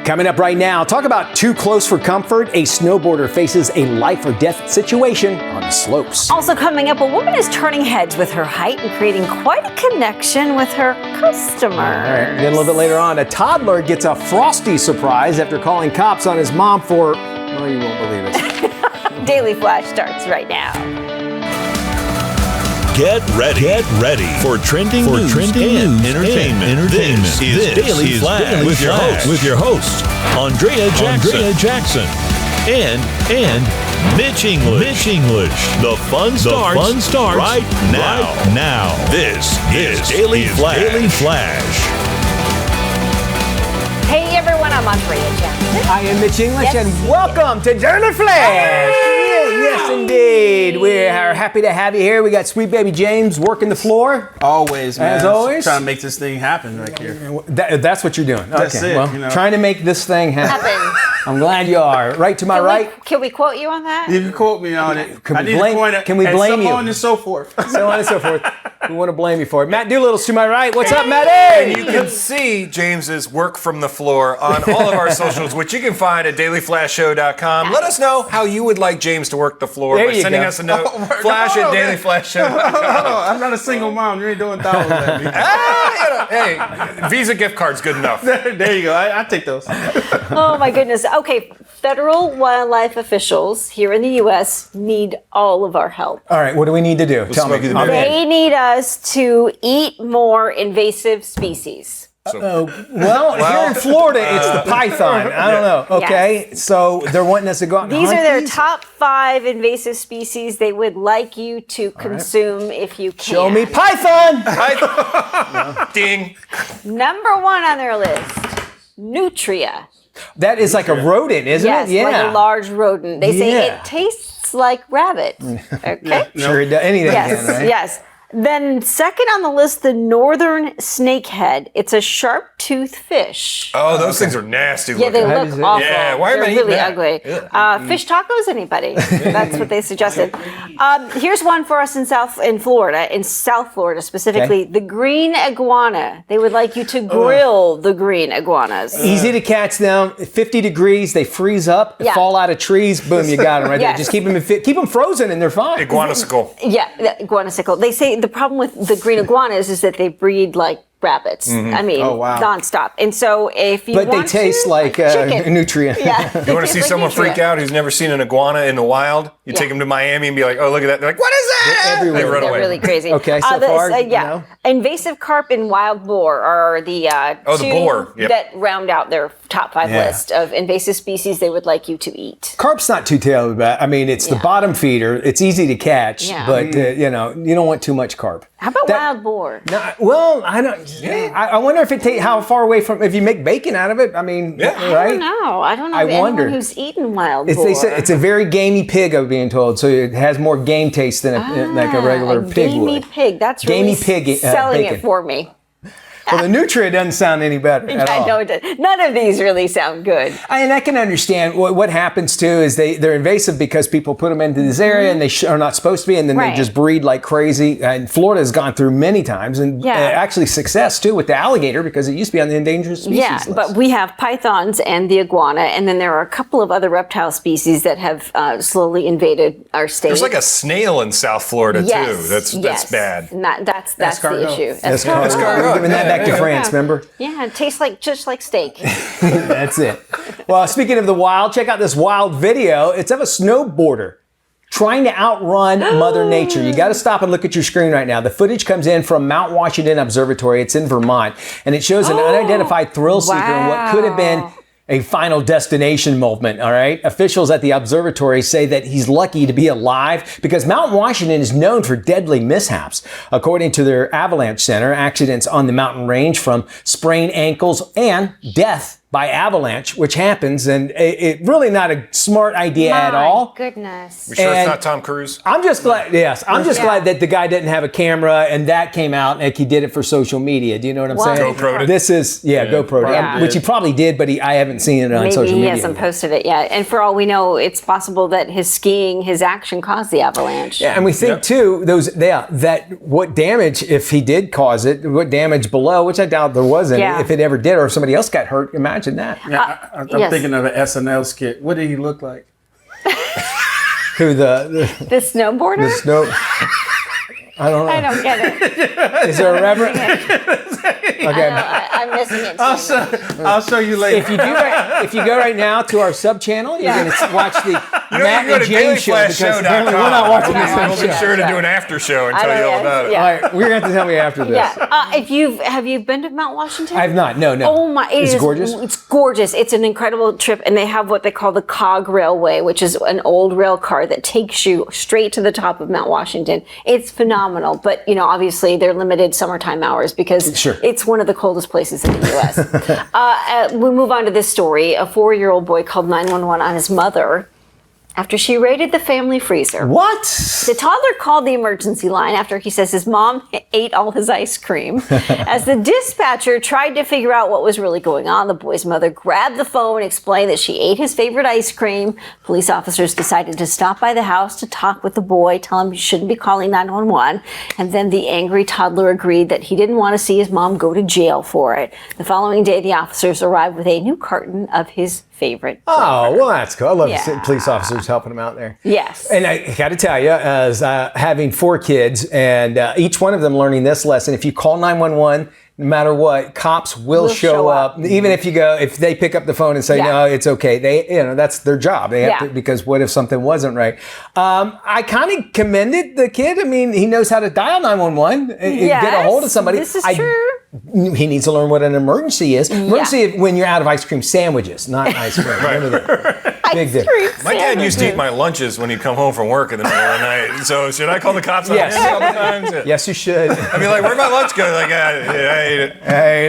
Coming up right now, talk about too close for comfort. A snowboarder faces a life or death situation on the slopes. Also coming up, a woman is turning heads with her height and creating quite a connection with her customers. All right, then a little bit later on, a toddler gets a frosty surprise after calling cops on his mom for, well, you won't believe it. Daily Flash starts right now. Get ready for trending news and entertainment. This is Daily Flash with your host, Andrea Jackson. And Mitch English. The fun starts right now. This is Daily Flash. Hey everyone, I'm Andrea Jackson. I am Mitch English, and welcome to Daily Flash. Yes, indeed. We are happy to have you here. We got sweet baby James working the floor. Always, man. As always. Trying to make this thing happen right here. That's what you're doing. That's okay. it. Well, trying to make this thing happen. I'm glad you are. Right to my right. Can we quote you on that? You can quote me on it. Can we blame you? So on and so forth. So on and so forth. We want to blame you for it. Matt Doolittle's to my right. What's up, Matt? And you can see James's work from the floor on all of our socials, which you can find at dailyflashshow.com. Let us know how you would like James to work the floor by sending us a note. Flash@dailyflashshow.com. I'm not a single mom. You ain't doing thousands at me. Hey, Visa gift card's good enough. There you go. I take those. Oh my goodness. Okay, federal wildlife officials here in the U.S. need all of our help. All right, what do we need to do? Tell me. They need us to eat more invasive species. Well, here in Florida, it's the python. I don't know. Okay, so they're wanting us to go out and These hunt are their these? top 5 invasive species they would like you to consume if you can. Show me python. Ding. Number 1 on their list, nutria. That is like a rodent, isn't Yes, it? Yeah. like a large rodent. They say Yeah. it tastes like rabbit. Okay? Sure, it does. Anything Yes, can, right? yes. Then second on the list, the northern snakehead. It's a sharp-toothed fish. Oh, those things are nasty Yeah, they looking. look awful. Yeah, why am I They're eating really that? ugly. Fish tacos, anybody? That's what they suggested. Here's one for us in South Florida specifically. Okay. The green iguana. They would like you to grill the green iguanas. Easy to catch them. 50 degrees, they freeze up, Yeah. fall out of trees. Boom, you got them right there. Yes. Just keep them frozen, and they're fine. Iguanasicle. Yeah, the iguanasicle. They say the problem with the green iguanas is that they breed like rabbits. I mean, nonstop. And so if you But want they taste to, like chicken. nutria. Yeah. You want to see someone freak out who's never seen an iguana in the wild? You take them to Miami and be like, oh, look at that. They're like, what is that? They're everywhere. They run They're away. really crazy. Okay, so far, you know? Invasive carp and wild boar are the the two boar. Yep. that round out their top 5 list of invasive species they would like you to eat. Carp's not too terrible bad. I mean, it's the bottom feeder. It's easy to catch, but you don't want too much carp. How about wild boar? No, well, I don't. I wonder if how far away from if you make bacon out of it. I mean, right? I don't know. I don't know I wonder. anyone who's eaten wild boar. They said it's a very gamey pig, I'm being told, so it has more game taste than like a regular pig gamey would. pig. That's Gamey really pig, selling bacon. it for me. Well, the nutria doesn't sound any better at all. I know it does. None of these really sound good. And I can understand what happens too is they're invasive because people put them into this area and they are not supposed to be, and then they just breed like crazy. And Florida has gone through many times, and actually success too with the alligator because it used to be on the endangered species list. But we have pythons and the iguana, and then there are a couple of other reptile species that have slowly invaded our state. There's like a snail in South Florida too. That's bad. That's the issue. Escargot. Giving that back to France, remember? Yeah, it tastes just like steak. That's it. Well, speaking of the wild, check out this wild video. It's of a snowboarder trying to outrun Mother Nature. You got to stop and look at your screen right now. The footage comes in from Mount Washington Observatory. It's in Vermont, and it shows an unidentified thrill seeker in what could have been a final destination moment, all right? Officials at the observatory say that he's lucky to be alive because Mount Washington is known for deadly mishaps. According to their Avalanche Center, accidents on the mountain range from sprained ankles and death by avalanche, which happens, and it really not a smart idea at all. My goodness. We sure it's not Tom Cruise? I'm just glad, glad that the guy didn't have a camera and that came out like he did it for social media. Do you know what I'm saying? GoPro'd it. This is, GoPro'd it, which he probably did, but I haven't seen it on social media. Maybe he hasn't posted it yet. And for all we know, it's possible that his skiing, his action caused the avalanche. Yeah, and we think too, that what damage, if he did cause it, what damage below, which I doubt there wasn't, if it ever did, or if somebody else got hurt, imagine imagine that. Yeah, I'm thinking of an SNL skit. What did he look like? Who the snowboarder? the snow? I don't know. I don't get it. Is there a reverend? Okay, I'm missing it. I'll show you later. If you go right now to our sub channel, you're going to watch the Matt you and James show because apparently we're not watching the same We'll be show. sure to do an after show and tell you all about it. Yeah. All right, we're going to have to tell me after this. Yeah. Have you been to Mount Washington? I have not. No. Oh my! It's gorgeous. It's gorgeous. It's an incredible trip, and they have what they call the Cog Railway, which is an old rail car that takes you straight to the top of Mount Washington. It's phenomenal, but obviously they're limited summertime hours because it's one of the coldest places in the U.S. We move on to this story. A 4-year-old boy called 911 on his mother after she raided the family freezer. What? The toddler called the emergency line after he says his mom ate all his ice cream. As the dispatcher tried to figure out what was really going on, the boy's mother grabbed the phone and explained that she ate his favorite ice cream. Police officers decided to stop by the house to talk with the boy, tell him he shouldn't be calling 911. And then the angry toddler agreed that he didn't want to see his mom go to jail for it. The following day, the officers arrived with a new carton of his favorite flavor. Oh, well, that's cool. I love to see police officers helping them out there. Yes. And I got to tell you, as having 4 kids and each one of them learning this lesson, if you call 911, no matter what, cops will show up. Even if they pick up the phone and say, no, it's okay. That's their job. They have to, because what if something wasn't right? I kind of commended the kid. I mean, he knows how to dial 911 and get a hold of somebody. This is true. He needs to learn what an emergency is. Emergency is when you're out of ice cream sandwiches, not ice cream. Remember that. Big difference. My dad used to eat my lunches when he'd come home from work in the middle of the night. So should I call the cops on him all the time? Yes, you should. I'd be like, where'd my lunch go? Like, I ate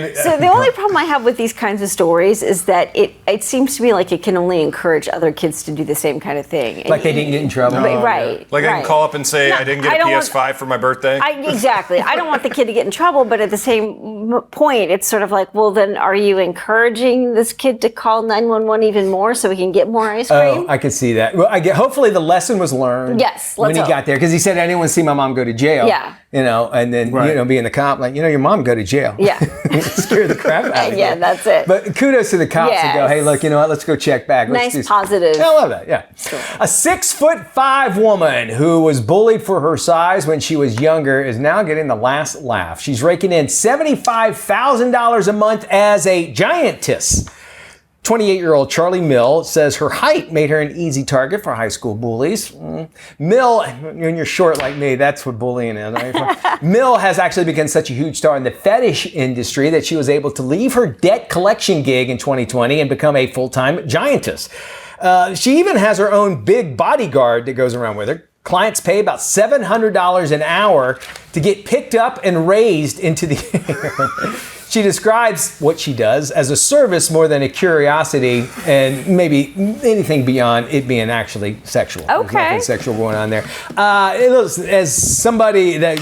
it. So the only problem I have with these kinds of stories is that it seems to me like it can only encourage other kids to do the same kind of thing. Like they didn't get in trouble. Right. Like I can call up and say I didn't get a PS5 for my birthday. Exactly. I don't want the kid to get in trouble, but at the same point, it's sort of like, well, then are you encouraging this kid to call 911 even more so he can get more ice cream? Oh, I can see that. Well, hopefully the lesson was learned. Yes, when he got there, because he said, I didn't want to see my mom go to jail. Yeah. And then being the cop, like, your mom go to jail. Yeah. Scare the crap out of you. Yeah, that's it. But kudos to the cops that go, hey, look, you know what? Let's go check back. Nice, positive. I love that. Yeah. Sure. A 6'5" woman who was bullied for her size when she was younger is now getting the last laugh. She's raking in $75,000 a month as a giantess. 28-year-old Charlie Mill says her height made her an easy target for high school bullies. Mill, when you're short like me, that's what bullying is. Right? Mill has actually become such a huge star in the fetish industry that she was able to leave her debt collection gig in 2020 and become a full-time giantess. She even has her own big bodyguard that goes around with her. Clients pay about $700 an hour to get picked up and raised into the air. She describes what she does as a service more than a curiosity, and maybe anything beyond it being actually sexual. Okay. There's nothing sexual going on there. As somebody that,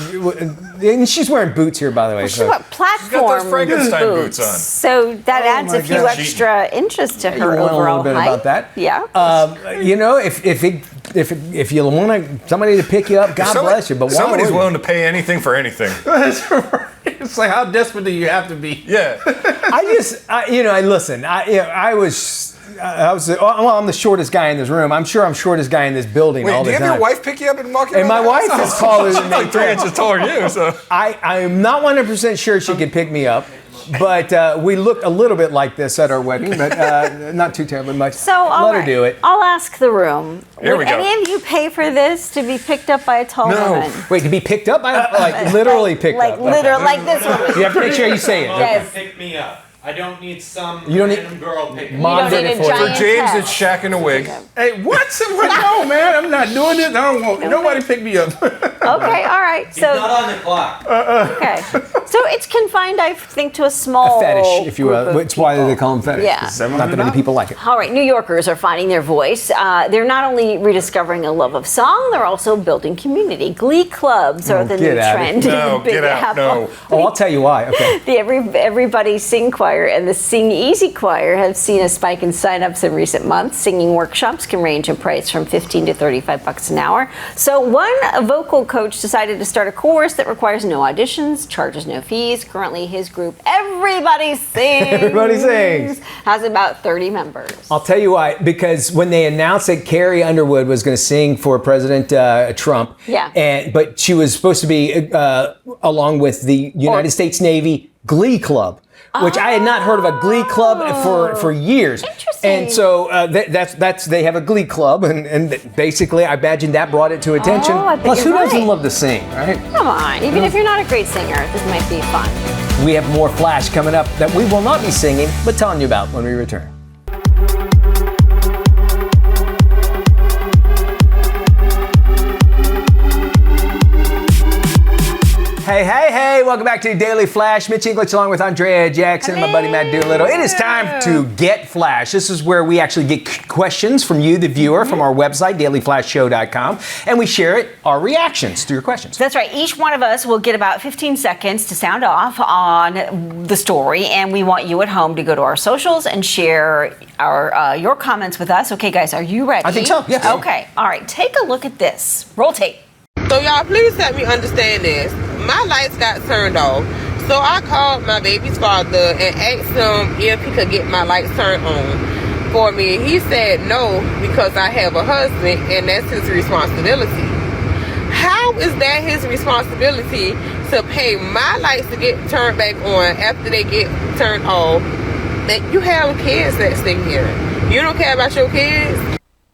and she's wearing boots here, by the way. She's got platform She's got those Frankenstein boots on. So that adds a few extra inches to her overall height. A little bit about that. Yeah. If you want somebody to pick you up, God bless you. But somebody's willing to pay anything for anything. It's like, how desperate do you have to be? Yeah. I'm the shortest guy in this room. I'm sure I'm shortest guy in this building all the time. Do you have your wife pick you up and walk you And my wife is taller than me. Like 3 inches taller than you. So I'm not 100% sure she could pick me up. But we looked a little bit like this at our wedding, but not too terribly much. So let her do it. I'll ask the room. Here we Would go. any of you pay for this to be picked up by a tall woman? Wait, to be picked up by literally picked up? Like this woman. You have to make sure you say it. Yes. Pick me up. I don't need some You don't need- random girl picking me Mom up. You don't did need it a for you. giant For James, head. it's Shaq in a wig. Hey, what? No, man, I'm not doing this. I don't want nobody pick me up. Okay, all right. He's So not on the clock. okay, so it's confined, I think, to a small A fetish, if you group will. of It's why people. they call them fetish. Yeah. Not that many people like it. All right, New Yorkers are finding their voice. They're not only rediscovering a love of song, they're also building community. Glee clubs are the new get out of trend. No, in Big get out. Apple. No. Oh, I'll tell you why. Okay. The Everybody Sing Choir and the Sing Easy Choir have seen a spike in signups in recent months. Singing workshops can range in price from $15 to $35 an hour. So one vocal coach decided to start a course that requires no auditions, charges no fees. Currently, his group, Everybody Sings, Everybody Sings, has about 30 members. I'll tell you why, because when they announced that Carrie Underwood was going to sing for President Trump, but she was supposed to be along with the United States Navy Glee Club, which I had not heard of a Glee Club for years. Interesting. And so that's they have a Glee Club, and basically I imagine that brought it to attention. I bet Plus, who you're doesn't right. love to sing, right? Come on, even if you're not a great singer, this might be fun. We have more Flash coming up that we will not be singing, but telling you about when we return. Hey, welcome back to Daily Flash. Mitch English along with Andrea Jackson and my buddy Matt Doolittle. It is time to Get Flash. This is where we actually get questions from you, the viewer, from our website, dailyflashshow.com, and we share our reactions to your questions. That's right. Each one of us will get about 15 seconds to sound off on the story, and we want you at home to go to our socials and share your comments with us. Okay, guys, are you ready? I think so, yes. Okay, all right, take a look at this. Roll tape. So y'all, please help me understand this. My lights got turned off, so I called my baby's father and asked him if he could get my lights turned on for me. He said no, because I have a husband and that's his responsibility. How is that his responsibility to pay my lights to get turned back on after they get turned off? That you have kids that stay here. You don't care about your kids?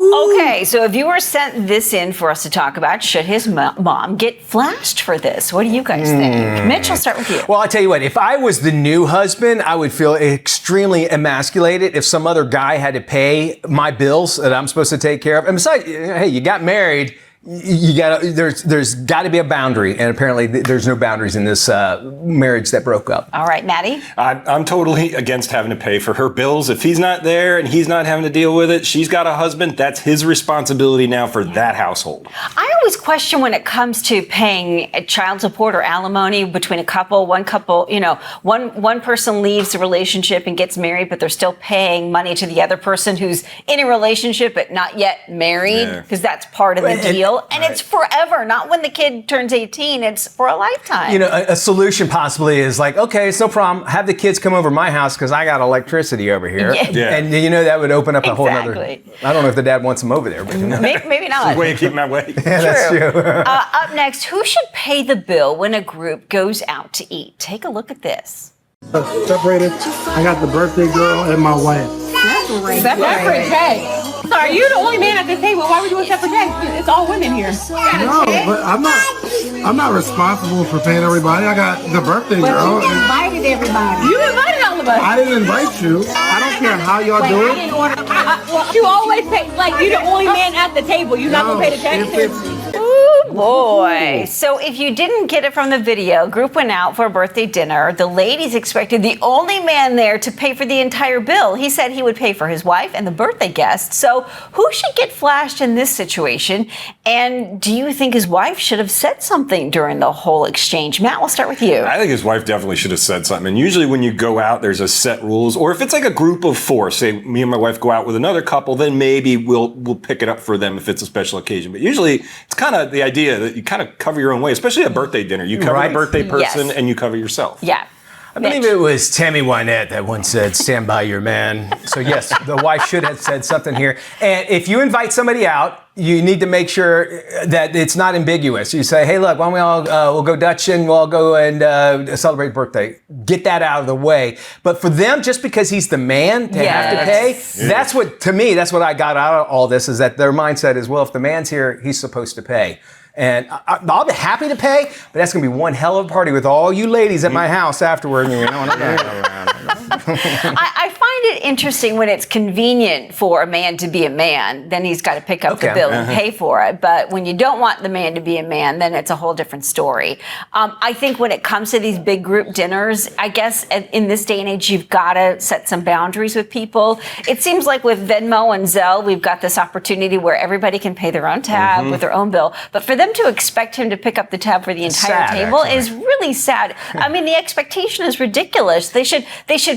Okay, so a viewer sent this in for us to talk about. Should his mom get flashed for this? What do you guys think? Mitch, I'll start with you. Well, I'll tell you what, if I was the new husband, I would feel extremely emasculated if some other guy had to pay my bills that I'm supposed to take care of. And besides, hey, you got married. There's got to be a boundary, and apparently there's no boundaries in this marriage that broke up. All right, Maddie? I'm totally against having to pay for her bills. If he's not there and he's not having to deal with it, she's got a husband. That's his responsibility now for that household. I always question when it comes to paying child support or alimony between a couple. One couple, one person leaves the relationship and gets married, but they're still paying money to the other person who's in a relationship but not yet married, because that's part of the deal. And it's forever, not when the kid turns 18, it's for a lifetime. A solution possibly is like, okay, it's no problem. Have the kids come over to my house because I got electricity over here. Yeah. And that would open up a whole other. Exactly. I don't know if the dad wants them over there, but maybe not. Way to keep my way. Yeah, that's true. Up next, who should pay the bill when a group goes out to eat? Take a look at this. Separated. I got the birthday girl and my wife. Separate day. So are you the only man at the table? Why are we doing separate days? It's all women here. No, but I'm not responsible for paying everybody. I got the birthday girl. You invited everybody. You invited all of us. I didn't invite you. I don't care how y'all do it. Well, you always pay, like you're the only man at the table. You're not gonna pay the taxes. Ooh, boy. So if you didn't get it from the video, group went out for a birthday dinner. The ladies expected the only man there to pay for the entire bill. He said he would pay for his wife and the birthday guest. So who should get flashed in this situation? And do you think his wife should have said something during the whole exchange? Matt, we'll start with you. I think his wife definitely should have said something. And usually when you go out, there's a set rules. Or if it's like a group of four, say me and my wife go out with another couple, then maybe we'll pick it up for them if it's a special occasion. But usually it's kind of the idea that you kind of cover your own way, especially a birthday dinner. You cover the birthday person and you cover yourself. Yeah. I believe it was Tammy Wynette that once said, "Stand by your man." So yes, the wife should have said something here. And if you invite somebody out, you need to make sure that it's not ambiguous. You say, "Hey, look, why don't we all we'll go Dutch and we'll all go and celebrate birthday." Get that out of the way. But for them, just because he's the man to have to pay, that's what I got out of all this, is that their mindset is, well, if the man's here, he's supposed to pay. And I'll be happy to pay, but that's going to be one hell of a party with all you ladies at my house afterward. I find it interesting when it's convenient for a man to be a man, then he's got to pick up the bill and pay for it. But when you don't want the man to be a man, then it's a whole different story. I think when it comes to these big group dinners, I guess in this day and age, you've got to set some boundaries with people. It seems like with Venmo and Zelle, we've got this opportunity where everybody can pay their own tab with their own bill. But for them to expect him to pick up the tab for the entire table is really sad. I mean, the expectation is ridiculous. They should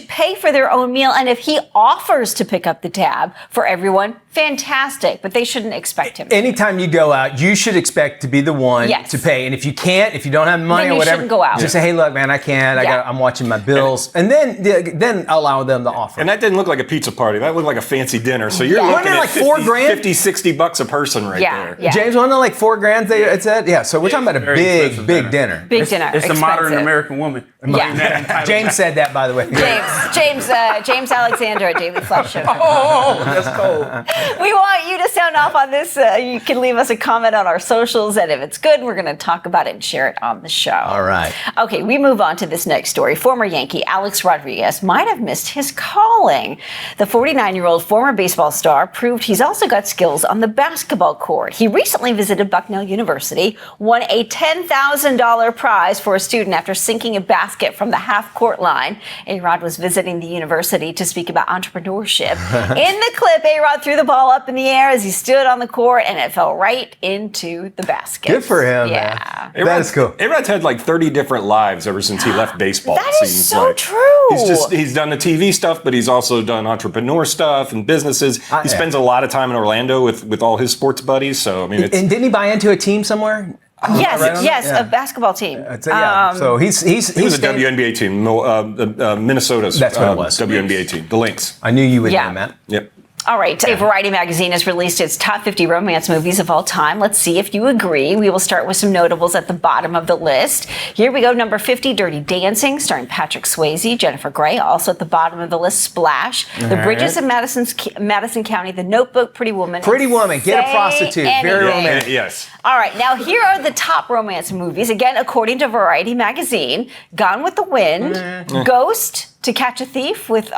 pay for their own meal, and If he offers to pick up the tab for everyone, fantastic, but they shouldn't expect him to. Anytime you go out, you should expect to be the one to pay. And if you can't, if you don't have money Then or you whatever, shouldn't go out. just say, hey, look, man, I can't. I'm watching my bills. And then allow them to offer. And that didn't look like a pizza party. That looked like a fancy dinner. So you're looking at like $4,000? $50-$60 a person right there. Yeah. James, wasn't it like $4,000? It said, yeah. So we're talking about a big dinner. Big dinner. It's a modern American woman. Yeah. James said that, by the way. James Alexander at Daily Flash Show. Oh, that's cold. We want you to sound off on this. You can leave us a comment on our socials, and if it's good, we're going to talk about it and share it on the show. All right. Okay, we move on to this next story. Former Yankee Alex Rodriguez might have missed his calling. The 49-year-old former baseball star proved he's also got skills on the basketball court. He recently visited Bucknell University, won a $10,000 prize for a student after sinking a basket from the half-court line. A-Rod was visiting the university to speak about entrepreneurship. In the clip, A-Rod threw the ball up in the air as he stood on the court, and it fell right into the basket. Good for him, yeah. man. That is cool. A-Rod's had like 30 different lives ever since he left baseball. That is so true. He's done the TV stuff, but he's also done entrepreneur stuff and businesses. He spends a lot of time in Orlando with all his sports buddies. So I mean, and didn't he buy into a team somewhere? Yes, a basketball team. So he was a WNBA team, Minnesota's That's what it was. WNBA team, the Lynx. I knew you would know, Matt. Yep. All right, today Variety Magazine has released its top 50 romance movies of all time. Let's see if you agree. We will start with some notables at the bottom of the list. Here we go, number 50, Dirty Dancing, starring Patrick Swayze, Jennifer Grey. Also at the bottom of the list, Splash, The Bridges of Madison County, The Notebook, Pretty Woman. Pretty Woman, get a prostitute. Very romantic. Yes. All right, now here are the top romance movies. Again, according to Variety Magazine, Gone with the Wind, Ghost, To Catch a Thief with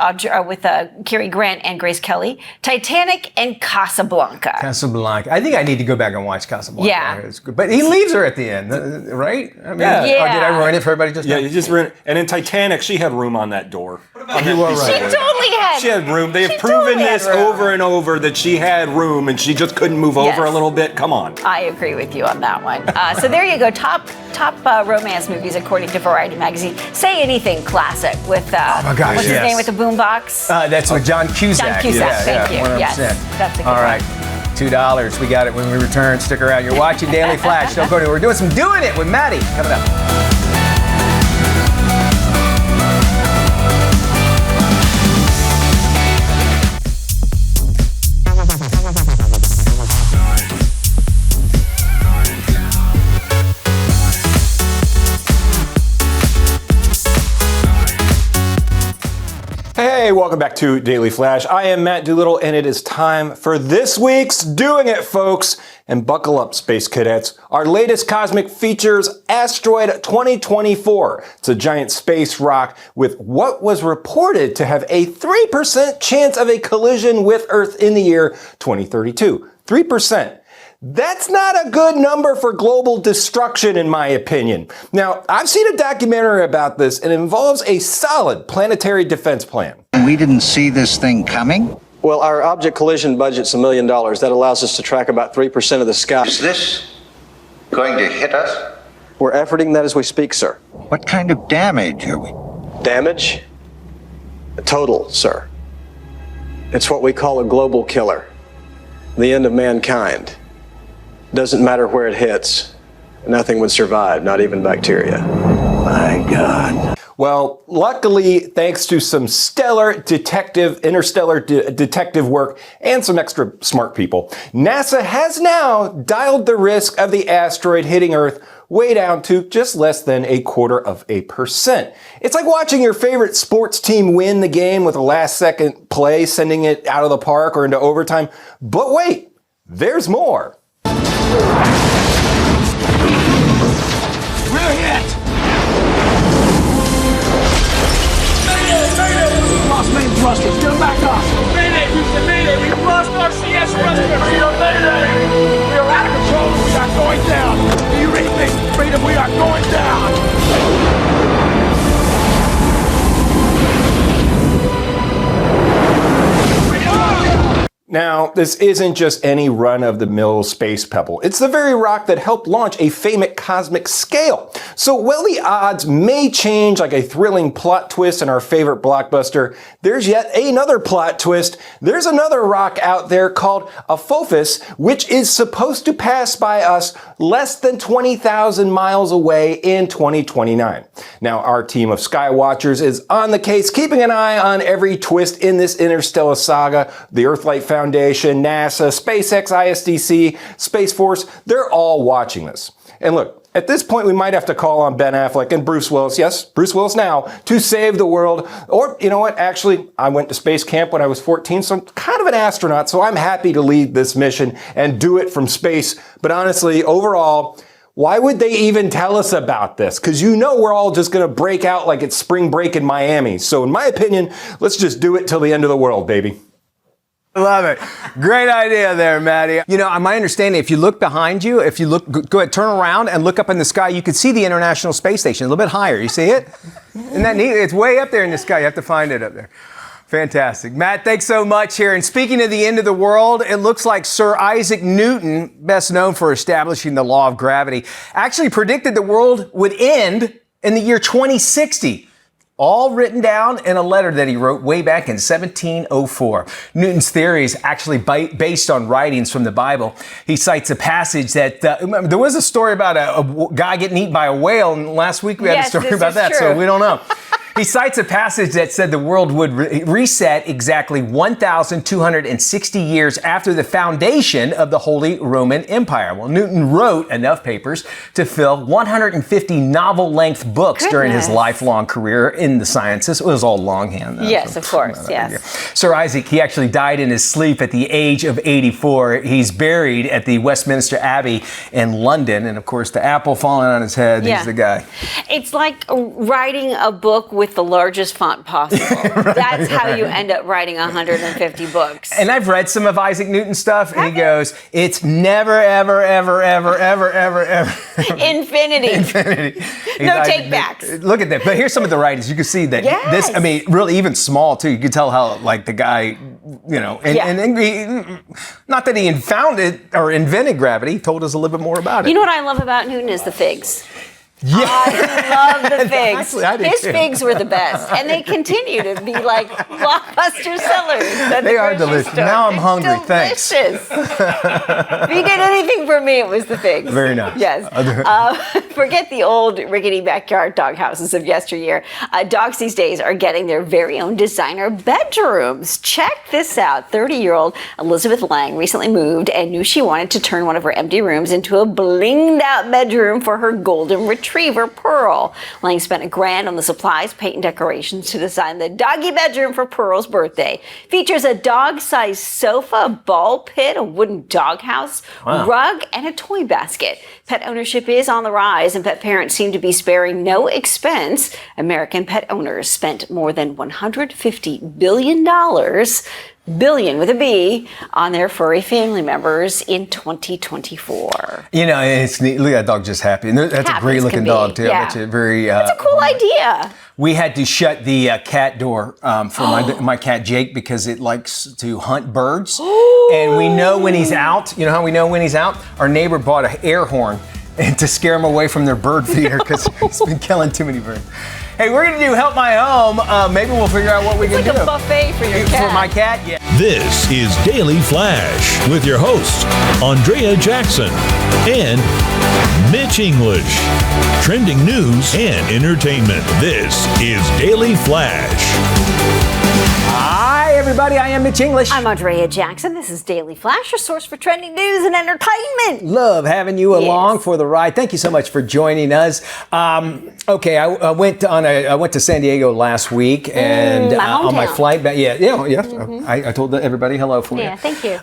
Cary Grant and Grace Kelly, Titanic, and Casablanca. Casablanca. I think I need to go back and watch Casablanca. Yeah. It's good. But he leaves her at the end, right? I mean, Yeah. Or did I ruin it for everybody just now? Yeah, you just ruined it. And in Titanic, she had room on that door. You were right. She totally had. She had room. They have She proven totally had this room. over and over that she had room and she just couldn't move over a little bit. Come on. I agree with you on that one. So there you go. Top romance movies according to Variety Magazine. Say Anything classic with oh my gosh, what's his name with the boombox? That's with John Cusack. John Cusack. Thank you. 100%. Yes, that's a good All one. right. $2. We got it when we return. Stick around. You're watching Daily Flash. Don't go anywhere. We're doing some Doing It with Maddie coming up. Hey, welcome back to Daily Flash. I am Matt Doolittle, and it is time for this week's Doing It, folks. And buckle up, Space Cadets. Our latest cosmic features Asteroid 2024. It's a giant space rock with what was reported to have a 3% chance of a collision with Earth in the year 2032. 3%. That's not a good number for global destruction, in my opinion. Now, I've seen a documentary about this, and it involves a solid planetary defense plan. We didn't see this thing coming? Well, our object collision budget's $1 million. That allows us to track about 3% of the sky. Is this going to hit us? We're efforting that as we speak, sir. What kind of damage are we? Damage? Total, sir. It's what we call a global killer. The end of mankind. Doesn't matter where it hits. Nothing would survive, not even bacteria. My God. Well, luckily, thanks to some stellar interstellar detective work and some extra smart people, NASA has now dialed the risk of the asteroid hitting Earth way down to just less than 0.25%. It's like watching your favorite sports team win the game with a last-second play, sending it out of the park or into overtime. But wait, there's more. We're hit! We lost main thrusters. Get them back up. Mayday, Houston, mayday. We've lost our CS thrusters. Mayday. We are out of control. We are going down. Do you read me? Freedom, we are going down. Now, this isn't just any run-of-the-mill space pebble. It's the very rock that helped launch a famous cosmic scale. So while the odds may change like a thrilling plot twist in our favorite blockbuster, there's yet another plot twist. There's another rock out there called a Phofus, which is supposed to pass by us less than 20,000 miles away in 2029. Now, our team of Skywatchers is on the case, keeping an eye on every twist in this interstellar saga. The Earthlight Foundation, NASA, SpaceX, ISDC, Space Force, they're all watching this. And look, at this point, we might have to call on Ben Affleck and Bruce Willis, yes, Bruce Willis now, to save the world. Or, you know what, actually, I went to space camp when I was 14, so I'm kind of an astronaut, so I'm happy to lead this mission and do it from space. But honestly, overall, why would they even tell us about this? Because you know we're all just going to break out like it's spring break in Miami. So in my opinion, let's just do it till the end of the world, baby. Love it. Great idea there, Maddie. You know, my understanding, if you look behind you, if you look, go ahead, turn around and look up in the sky, you can see the International Space Station a little bit higher. You see it? Isn't that neat? It's way up there in the sky. You have to find it up there. Fantastic. Matt, thanks so much here. And speaking of the end of the world, it looks like Sir Isaac Newton, best known for establishing the law of gravity, actually predicted the world would end in the year 2060. All written down in a letter that he wrote way back in 1704. Newton's theory is actually based on writings from the Bible. He cites a passage that, there was a story about a guy getting eaten by a whale, and last week we had a story about that, so we don't know. He cites a passage that said the world would reset exactly 1,260 years after the foundation of the Holy Roman Empire. Well, Newton wrote enough papers to fill 150 novel-length books during his lifelong career in the sciences. It was all longhand, though. Yes, of course, yes. Sir Isaac, he actually died in his sleep at the age of 84. He's buried at the Westminster Abbey in London. And, of course, the apple falling on his head, he's the guy. It's like writing a book with the largest font possible. That's how you end up writing 150 books. And I've read some of Isaac Newton's stuff, and he goes, it's never, ever, ever, ever, ever, ever, ever. Infinity. Infinity. No take backs. Look at that. But here's some of the writings. You can see that this, I mean, really even small, too. You can tell how, like, the guy, you know, and he, not that he founded or invented gravity, he told us a little bit more about it. You know what I love about Newton is the figs. Yeah. I love the figs. Actually, I did His too. figs were the best, and they continue to be like blockbuster sellers. They are delicious. Now I'm hungry. Thanks. If you get anything from me, it was the figs. Very nice. Yes. Forget the old rickety backyard dog houses of yesteryear. Dogs these days are getting their very own designer bedrooms. Check this out. 30-year-old Elizabeth Lang recently moved and knew she wanted to turn one of her empty rooms into a blinged out bedroom for her golden retriever Pearl. Lang spent $1,000 on the supplies, paint, and decorations to design the doggy bedroom for Pearl's birthday. Features a dog-sized sofa, a ball pit, a wooden doghouse, rug, and a toy basket. Pet ownership is on the rise, and pet parents seem to be sparing no expense. American pet owners spent more than $150 billion, billion with a B, on their furry family members in 2024. You know, it's neat. Look at that dog, just happy. And that's a great looking dog, too. Yeah. That's a very. That's a cool idea. We had to shut the cat door for my cat Jake because it likes to hunt birds. And we know when he's out. You know how we know when he's out? Our neighbor bought an air horn to scare him away from their bird feeder because he's been killing too many birds. Hey, we're going to do Help My Home. Maybe we'll figure out what we can do. It's like a buffet for your cat. For my cat, yeah. This is Daily Flash with your hosts, Andrea Jackson and Mitch English. Trending news and entertainment. This is Daily Flash. Hi, everybody. I am Mitch English. I'm Andrea Jackson. This is Daily Flash, your source for trending news and entertainment. Love having you along for the ride. Thank you so much for joining us. Okay, I went to San Diego last week, and on my flight back, I told everybody hello for you. Yeah, thank you.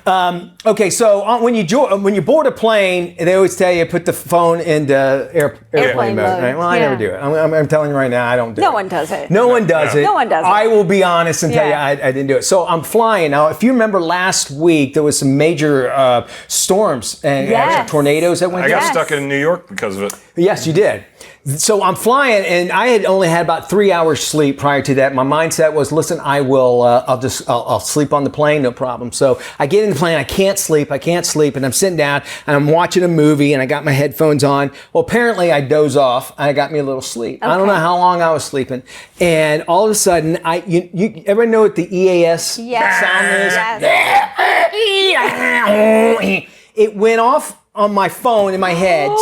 Okay, so when you board a plane, they always tell you put the phone into airplane mode. Right? Well, I never do it. I'm telling you right now, I don't do it. No one does it. No one does it. No one does it. I will be honest and tell you I didn't do it. So I'm flying now. If you remember last week, there was some major storms and tornadoes that went. I got stuck in New York because of it. Yes, you did. So I'm flying, and I had only had about 3 hours sleep prior to that. My mindset was, listen, I'll sleep on the plane, no problem. So I get in the plane, I can't sleep, and I'm sitting down, and I'm watching a movie, and I got my headphones on. Well, apparently I doze off, and I got me a little sleep. Okay. I don't know how long I was sleeping, and all of a sudden, you ever know what the EAS sound is? Yes. It went off on my phone in my head.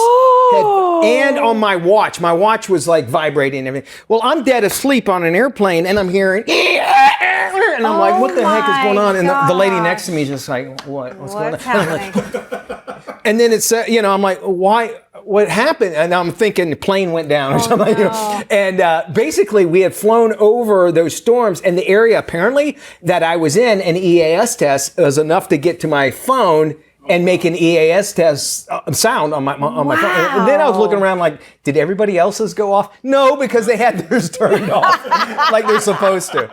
And on my watch. My watch was like vibrating and everything. Well, I'm dead asleep on an airplane and I'm hearing, and I'm like, what the heck is going on? And the lady next to me is just like, what's going on? Happening? And then it's, I'm like, why? What happened? And I'm thinking the plane went down or something. No. And basically, we had flown over those storms, and the area apparently that I was in, an EAS test was enough to get to my phone and make an EAS test sound on my phone. And then I was looking around like, did everybody else's go off? No, because they had theirs turned off like they're supposed to.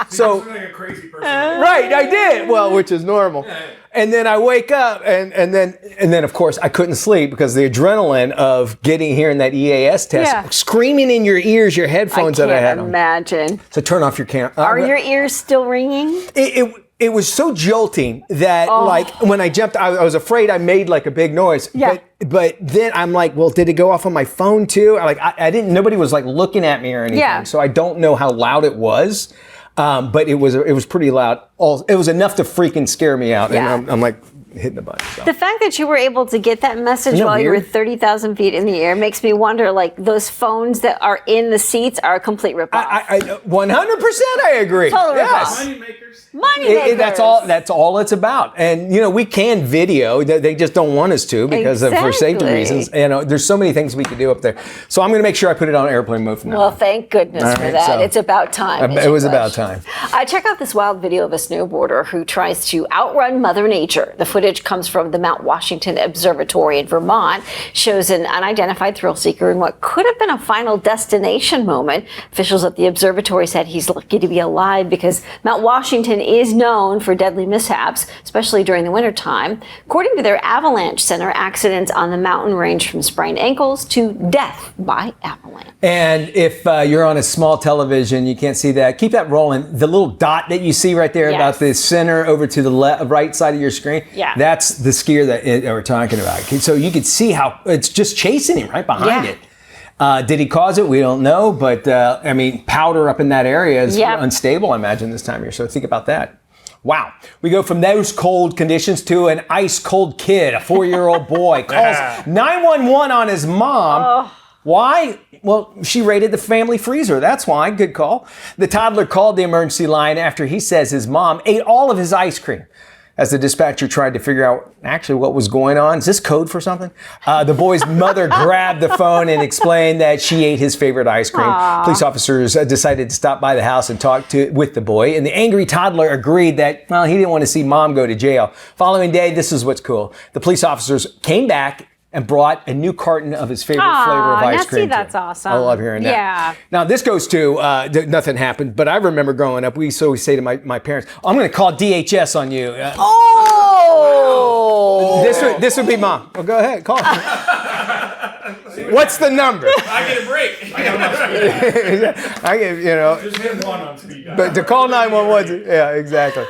So, like a crazy person. Right, I did. Well, which is normal. And then I wake up, and then of course I couldn't sleep because the adrenaline of hearing that EAS test, screaming in your ears, your headphones that I had on. Imagine. So turn off your camera. Are your ears still ringing? It was so jolting that like when I jumped, I was afraid I made like a big noise. Yeah. But then I'm like, well, did it go off on my phone too? I didn't. Nobody was like looking at me or anything. Yeah. So I don't know how loud it was. But it was pretty loud. It was enough to freaking scare me out. Yeah. And I'm like hitting the button. So. The fact that you were able to get that message while you were 30,000 feet in the air makes me wonder, like, those phones that are in the seats are a complete ripoff. I 100% I agree. Total yes. Money makers. That's all it's about. And, we can video. They just don't want us to because for safety reasons. There's so many things we can do up there. So I'm going to make sure I put it on airplane mode from now on. Well, thank goodness for that. So it's about time. It was about time. Check out this wild video of a snowboarder who tries to outrun Mother Nature. The footage comes from the Mount Washington Observatory in Vermont. Shows an unidentified thrill seeker in what could have been a final destination moment. Officials at the observatory said he's lucky to be alive because Mount Washington is known for deadly mishaps, especially during the wintertime. According to their Avalanche Center, accidents on the mountain range from sprained ankles to death by avalanche. And if you're on a small television, you can't see that. Keep that rolling. The little dot that you see right there about the center over to the right side of your screen, that's the skier that we're talking about. So you can see how it's just chasing him right behind it. Did he cause it? We don't know. But, powder up in that area is unstable, I imagine, this time of year. So think about that. Wow. We go from those cold conditions to an ice cold kid, a 4-year-old boy, calls 911 on his mom. Why? Well, she raided the family freezer. That's why. Good call. The toddler called the emergency line after he says his mom ate all of his ice cream. As the dispatcher tried to figure out actually what was going on. Is this code for something? The boy's mother grabbed the phone and explained that she ate his favorite ice cream. Aww. Police officers decided to stop by the house and talk with the boy. And the angry toddler agreed that, well, he didn't want to see mom go to jail. Following day, this is what's cool. The police officers came back and brought a new carton of his favorite flavor of ice cream. That's awesome. I love hearing that. Yeah. Now, this goes to, nothing happened, but I remember growing up, we used to always say to my parents, I'm going to call DHS on you. This would be mom. Well, go ahead, call. What's the number? I get a break. I get, Just hit one on speed. But to call 911, yeah, exactly.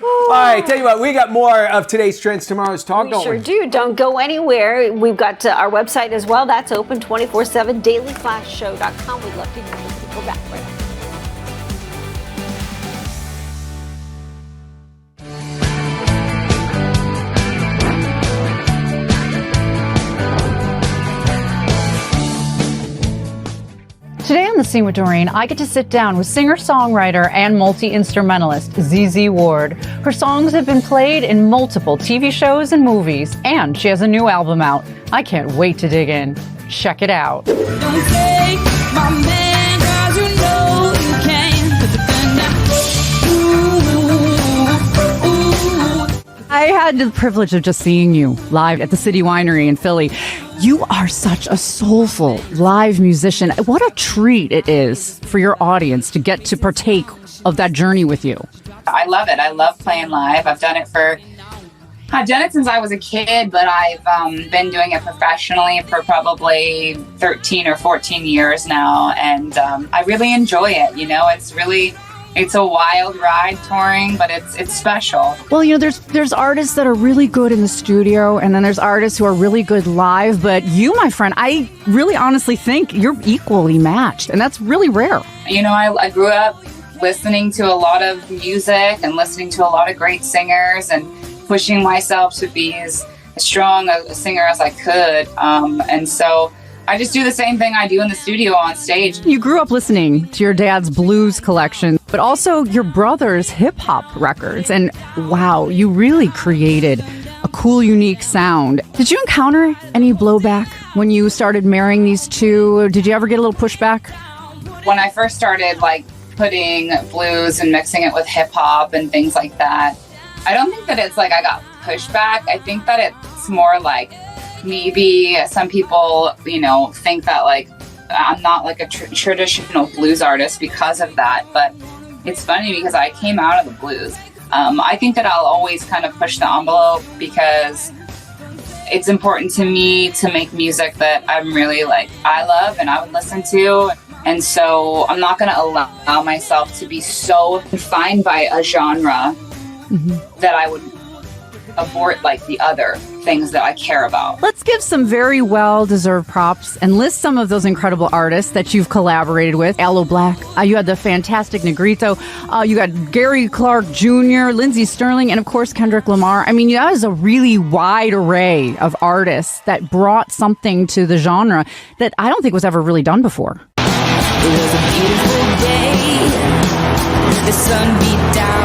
All right, tell you what, we got more of today's Trends Tomorrow's Talk, don't we? Sure do. Don't go anywhere. We've got our website as well. That's open 24/7, dailyflashshow.com. We'd love to hear from you. Go back right now. Today on The Scene with Doreen, I get to sit down with singer-songwriter and multi-instrumentalist ZZ Ward. Her songs have been played in multiple TV shows and movies, and she has a new album out. I can't wait to dig in. Check it out. Don't take my man, 'cause you know you can. I had the privilege of just seeing you live at the City Winery in Philly. You are such a soulful live musician. What a treat it is for your audience to get to partake of that journey with you. I love it. I love playing live. I've done it for I've done it since I was a kid, but I've been doing it professionally for probably 13 or 14 years now, and I really enjoy it. You know, it's a wild ride touring, but it's special. Well, you know, there's artists that are really good in the studio, and then there's artists who are really good live. But you, my friend, I really honestly think you're equally matched, and that's really rare. You know, I grew up listening to a lot of music and listening to a lot of great singers and pushing myself to be as strong a singer as I could. And so I just do the same thing I do in the studio on stage. You grew up listening to your dad's blues collection, but also your brother's hip hop records. And wow, you really created a cool, unique sound. Did you encounter any blowback when you started marrying these two? Did you ever get a little pushback? When I first started putting blues and mixing it with hip hop and things like that, I don't think that it's I got pushback. I think that it's more maybe some people, you know, think that I'm not a traditional blues artist because of that. But it's funny because I came out of the blues. I think that I'll always kind of push the envelope because it's important to me to make music that I'm really I love and I would listen to. And so I'm not going to allow myself to be so confined by a genre that I would abort the other things that I care about. Let's give some very well-deserved props and list some of those incredible artists that you've collaborated with. Aloe Black, you had the fantastic Negrito, you got Gary Clark Jr., Lindsey Sterling, and of course Kendrick Lamar. I mean, that is a really wide array of artists that brought something to the genre that I don't think was ever really done before. It was a beautiful day. The sun beat down.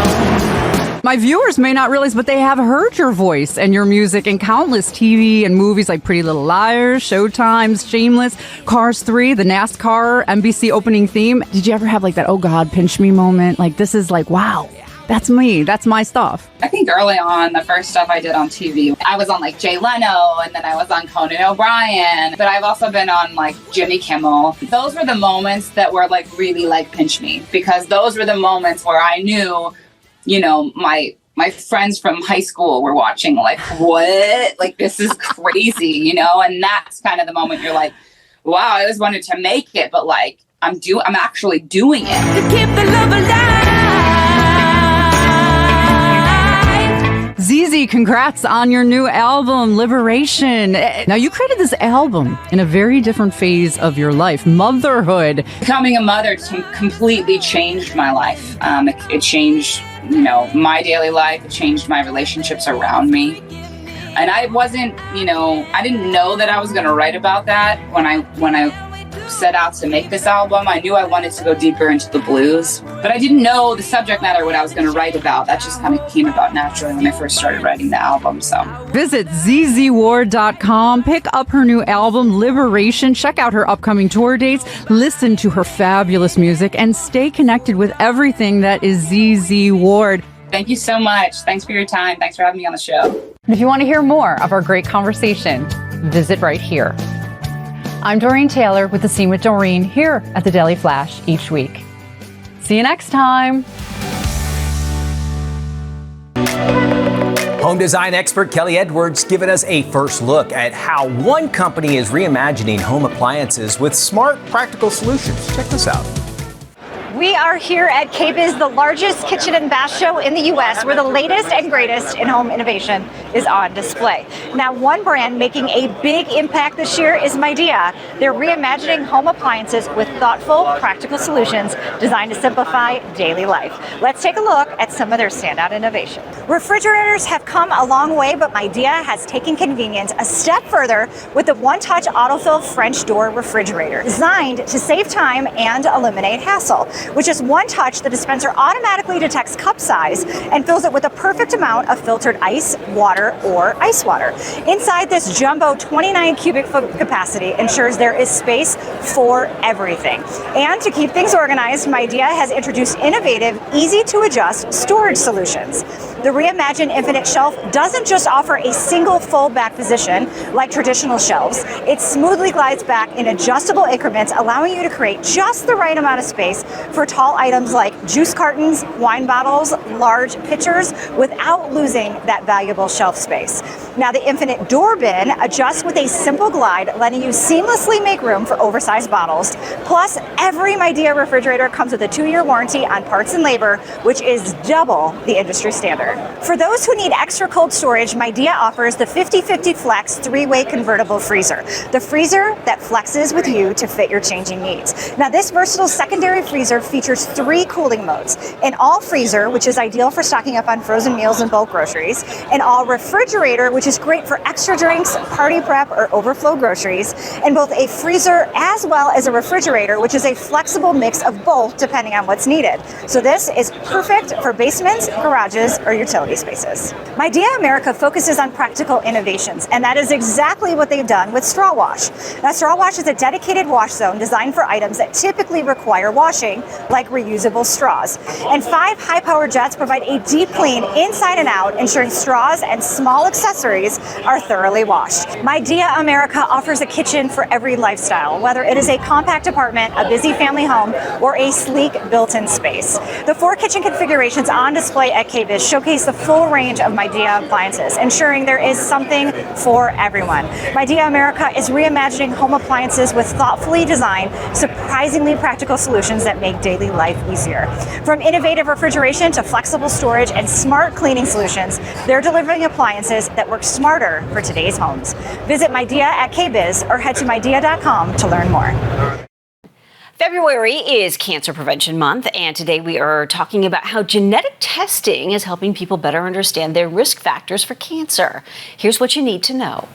My viewers may not realize, but they have heard your voice and your music in countless TV and movies like Pretty Little Liars, Showtime, Shameless, Cars 3, the NASCAR, NBC opening theme. Did you ever have that, oh God, pinch me moment? This is wow, that's me. That's my stuff. I think early on, the first stuff I did on TV, I was on Jay Leno, and then I was on Conan O'Brien, but I've also been on Jimmy Kimmel. Those were the moments that were really pinch me, because those were the moments where I knew, you know, my friends from high school were watching what? This is crazy, you know? And that's kind of the moment you're wow, I always wanted to make it, but I'm actually doing it. To keep the love alive. ZZ, congrats on your new album, Liberation. Now, you created this album in a very different phase of your life, motherhood. Becoming a mother completely changed my life. It changed, you know, my daily life. It changed my relationships around me. And I wasn't, you know, I didn't know that I was going to write about that when I set out to make this album. I knew I wanted to go deeper into the blues, but I didn't know the subject matter, what I was going to write about. That just kind of came about naturally when I first started writing the album. So visit zzward.com, pick up her new album, Liberation, check out her upcoming tour dates, listen to her fabulous music, and stay connected with everything that is ZZ Ward. Thank you so much. Thanks for your time. Thanks for having me on the show. And if you want to hear more of our great conversation, visit right here. I'm Doreen Taylor with The Scene with Doreen here at the Daily Flash each week. See you next time. Home design expert Kelly Edwards giving us a first look at how one company is reimagining home appliances with smart, practical solutions. Check this out. We are here at KBIZ, the largest kitchen and bath show in the U.S., where the latest and greatest in home innovation is on display. Now, one brand making a big impact this year is Midea. They're reimagining home appliances with thoughtful, practical solutions designed to simplify daily life. Let's take a look at some of their standout innovations. Refrigerators have come a long way, but Midea has taken convenience a step further with the one-touch autofill French door refrigerator, designed to save time and eliminate hassle. With just one touch, the dispenser automatically detects cup size and fills it with a perfect amount of filtered ice, water, or ice water. Inside this jumbo 29 cubic foot capacity ensures there is space for everything. And to keep things organized, Midea has introduced innovative, easy to adjust storage solutions. The reimagined Infinite Shelf doesn't just offer a single full back position like traditional shelves. It smoothly glides back in adjustable increments, allowing you to create just the right amount of space for tall items like juice cartons, wine bottles, large pitchers, without losing that valuable shelf space. Now, the Infinite Door Bin adjusts with a simple glide, letting you seamlessly make room for oversized bottles. Plus, every Midea refrigerator comes with a 2-year warranty on parts and labor, which is double the industry standard. For those who need extra cold storage, Midea offers the 50/50 Flex 3-way convertible freezer, the freezer that flexes with you to fit your changing needs. Now, this versatile secondary freezer features 3 cooling modes: an all freezer, which is ideal for stocking up on frozen meals and bulk groceries; an all refrigerator, which is great for extra drinks, party prep, or overflow groceries; and both a freezer as well as a refrigerator, which is a flexible mix of both depending on what's needed. So this is perfect for basements, garages, or utility spaces. Midea America focuses on practical innovations, and that is exactly what they've done with Straw Wash. Now, Straw Wash is a dedicated wash zone designed for items that typically require washing, like reusable straws. And 5 high-powered jets provide a deep clean inside and out, ensuring straws and small accessories are thoroughly washed. Midea America offers a kitchen for every lifestyle, whether it is a compact apartment, a busy family home, or a sleek built-in space. The 4 kitchen configurations on display at KBIZ showcase the full range of Midea appliances, ensuring there is something for everyone. Midea America is reimagining home appliances with thoughtfully designed, surprisingly practical solutions that make daily life easier. From innovative refrigeration to flexible storage and smart cleaning solutions, they're delivering appliances that work smarter for today's homes. Visit Midea at KBIZ or head to midea.com to learn more. February is Cancer Prevention Month, and today we are talking about how genetic testing is helping people better understand their risk factors for cancer. Here's what you need to know.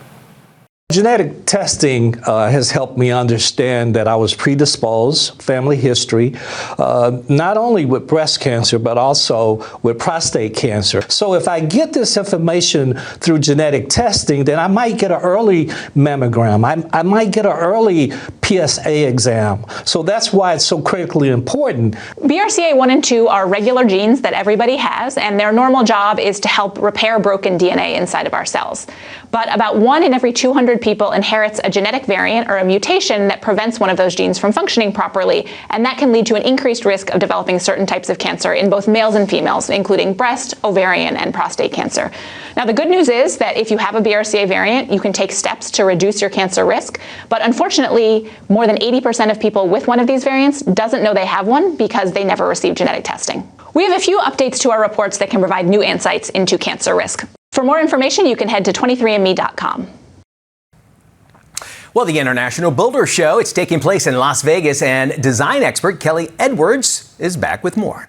Genetic testing has helped me understand that I was predisposed, family history, not only with breast cancer, but also with prostate cancer. So if I get this information through genetic testing, then I might get an early mammogram. I might get an early PSA exam. So that's why it's so critically important. BRCA1 and 2 are regular genes that everybody has, and their normal job is to help repair broken DNA inside of our cells. But about 1 in every 200 people inherits a genetic variant or a mutation that prevents one of those genes from functioning properly, and that can lead to an increased risk of developing certain types of cancer in both males and females, including breast, ovarian, and prostate cancer. Now, the good news is that if you have a BRCA variant, you can take steps to reduce your cancer risk, but unfortunately, more than 80% of people with one of these variants doesn't know they have one because they never received genetic testing. We have a few updates to our reports that can provide new insights into cancer risk. For more information, you can head to 23andme.com. Well, the International Builder Show, it's taking place in Las Vegas, and design expert Kelly Edwards is back with more.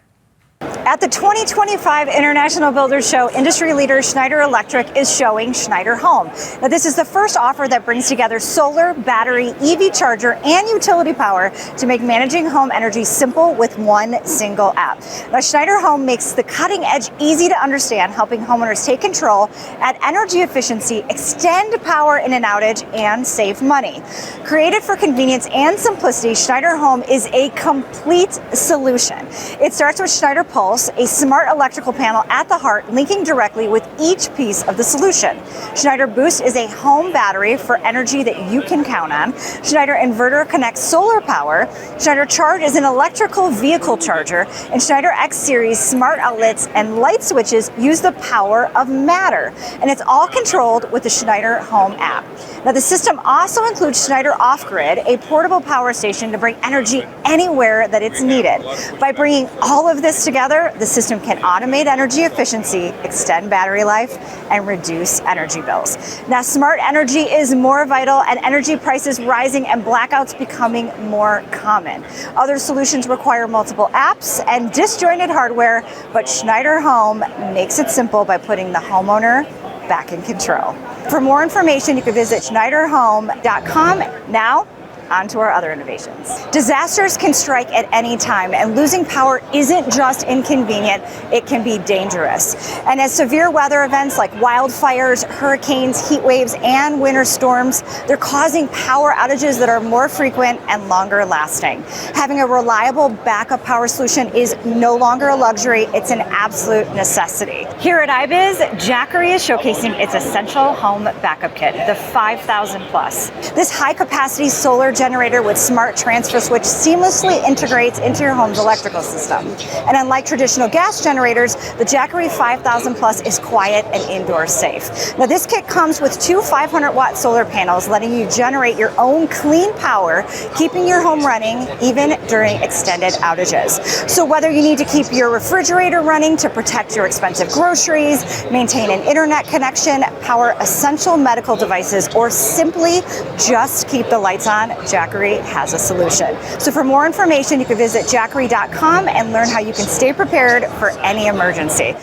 At the 2025 International Builders Show, industry leader Schneider Electric is showing Schneider Home. Now, this is the first offer that brings together solar, battery, EV charger, and utility power to make managing home energy simple with one single app. Now, Schneider Home makes the cutting edge easy to understand, helping homeowners take control, add energy efficiency, extend power in an outage, and save money. Created for convenience and simplicity, Schneider Home is a complete solution. It starts with Schneider Pulse, a smart electrical panel at the heart, linking directly with each piece of the solution. Schneider Boost is a home battery for energy that you can count on. Schneider Inverter connects solar power. Schneider Charge is an electrical vehicle charger. And Schneider X Series smart outlets and light switches use the power of matter. And it's all controlled with the Schneider Home app. Now, the system also includes Schneider Off-Grid, a portable power station to bring energy anywhere that it's needed. By bringing all of this together, the system can automate energy efficiency, extend battery life, and reduce energy bills. Now, smart energy is more vital, and energy prices rising and blackouts becoming more common. Other solutions require multiple apps and disjointed hardware, but Schneider Home makes it simple by putting the homeowner back in control. For more information, you can visit schneiderhome.com. Now, on to our other innovations. Disasters can strike at any time, and losing power isn't just inconvenient, it can be dangerous. And as severe weather events like wildfires, hurricanes, heat waves, and winter storms, they're causing power outages that are more frequent and longer lasting. Having a reliable backup power solution is no longer a luxury, it's an absolute necessity. Here at iBiz, Jackery is showcasing its essential home backup kit, the 5000 Plus. This high-capacity solar generator with smart transfer switch seamlessly integrates into your home's electrical system. And unlike traditional gas generators, the Jackery 5000 Plus is quiet and indoor safe. Now, this kit comes with two 500-watt solar panels, letting you generate your own clean power, keeping your home running even during extended outages. So whether you need to keep your refrigerator running to protect your expensive groceries, maintain an internet connection, power essential medical devices, or simply just keep the lights on, Jackery has a solution. So for more information, you can visit jackery.com and learn how you can stay prepared for any emergency.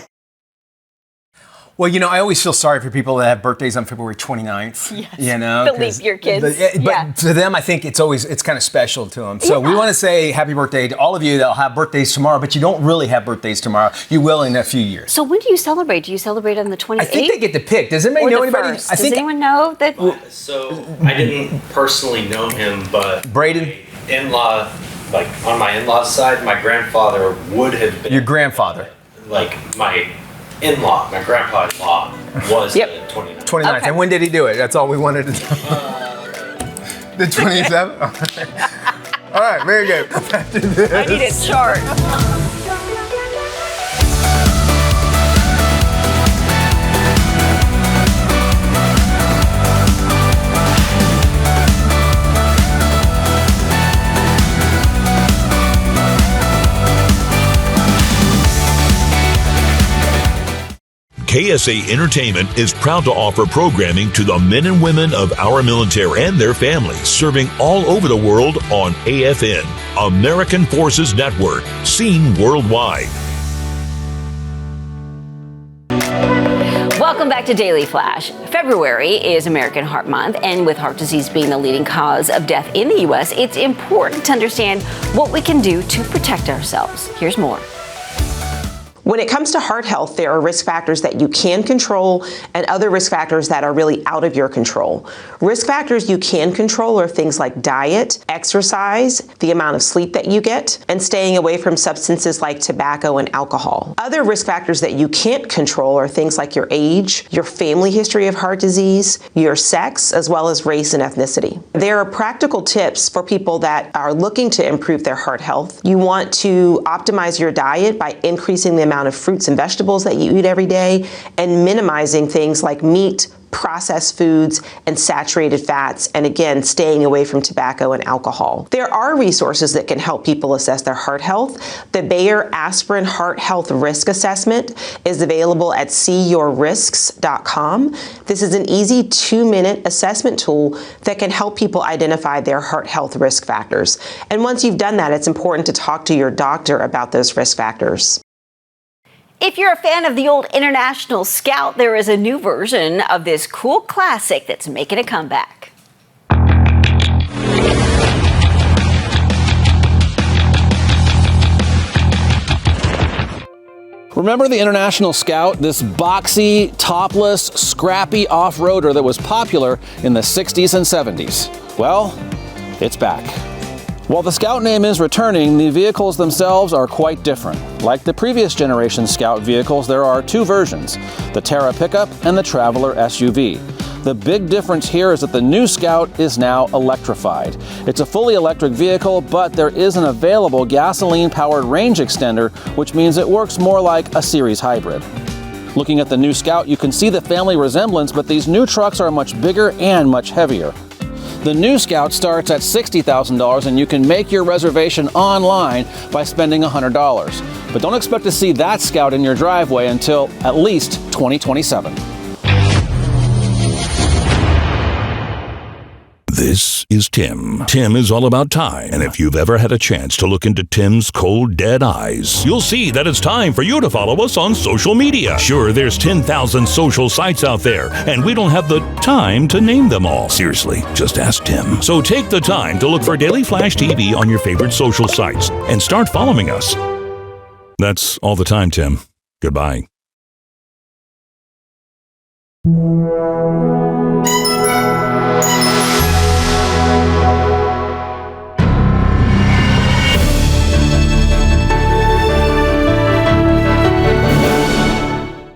Well, you know, I always feel sorry for people that have birthdays on February 29th. Yes. You know, The leap year kids. But to them, I think it's kind of special to them. So we want to say happy birthday to all of you that'll have birthdays tomorrow, but you don't really have birthdays tomorrow. You will in a few years. So when do you celebrate? Do you celebrate on the 28th? I think they get to pick. Does anybody know anybody? Does anyone know that? So I didn't personally know him, but Braden? In-law, like on my in-law's side, my grandfather would have been. Your grandfather? Like my in-law, my grandpa-in-law was the 29th. 29th. Okay. And when did he do it? That's all we wanted to know. The 27th? All right, very good. Back to this. I need it short. KSA Entertainment is proud to offer programming to the men and women of our military and their families, serving all over the world on AFN, American Forces Network, seen worldwide. Welcome back to Daily Flash. February is American Heart Month, and with heart disease being the leading cause of death in the U.S., it's important to understand what we can do to protect ourselves. Here's more. When it comes to heart health, there are risk factors that you can control and other risk factors that are really out of your control. Risk factors you can control are things like diet, exercise, the amount of sleep that you get, and staying away from substances like tobacco and alcohol. Other risk factors that you can't control are things like your age, your family history of heart disease, your sex, as well as race and ethnicity. There are practical tips for people that are looking to improve their heart health. You want to optimize your diet by increasing the amount of fruits and vegetables that you eat every day and minimizing things like meat, processed foods, and saturated fats, and again, staying away from tobacco and alcohol. There are resources that can help people assess their heart health. The Bayer Aspirin Heart Health Risk Assessment is available at seeyourrisks.com. This is an easy 2-minute assessment tool that can help people identify their heart health risk factors. And once you've done that, it's important to talk to your doctor about those risk factors. If you're a fan of the old International Scout, there is a new version of this cool classic that's making a comeback. Remember the International Scout, this boxy, topless, scrappy off-roader that was popular in the 60s and 70s? Well, it's back. While the Scout name is returning, the vehicles themselves are quite different. Like the previous generation Scout vehicles, there are two versions, the Terra pickup and the Traveler SUV. The big difference here is that the new Scout is now electrified. It's a fully electric vehicle, but there is an available gasoline-powered range extender, which means it works more like a series hybrid. Looking at the new Scout, you can see the family resemblance, but these new trucks are much bigger and much heavier. The new Scout starts at $60,000 and you can make your reservation online by spending $100. But don't expect to see that Scout in your driveway until at least 2027. This is Tim. Tim is all about time, and if you've ever had a chance to look into Tim's cold, dead eyes, you'll see that it's time for you to follow us on social media. Sure, there's 10,000 social sites out there, and we don't have the time to name them all. Seriously, just ask Tim. So take the time to look for Daily Flash TV on your favorite social sites and start following us. That's all the time, Tim. Goodbye.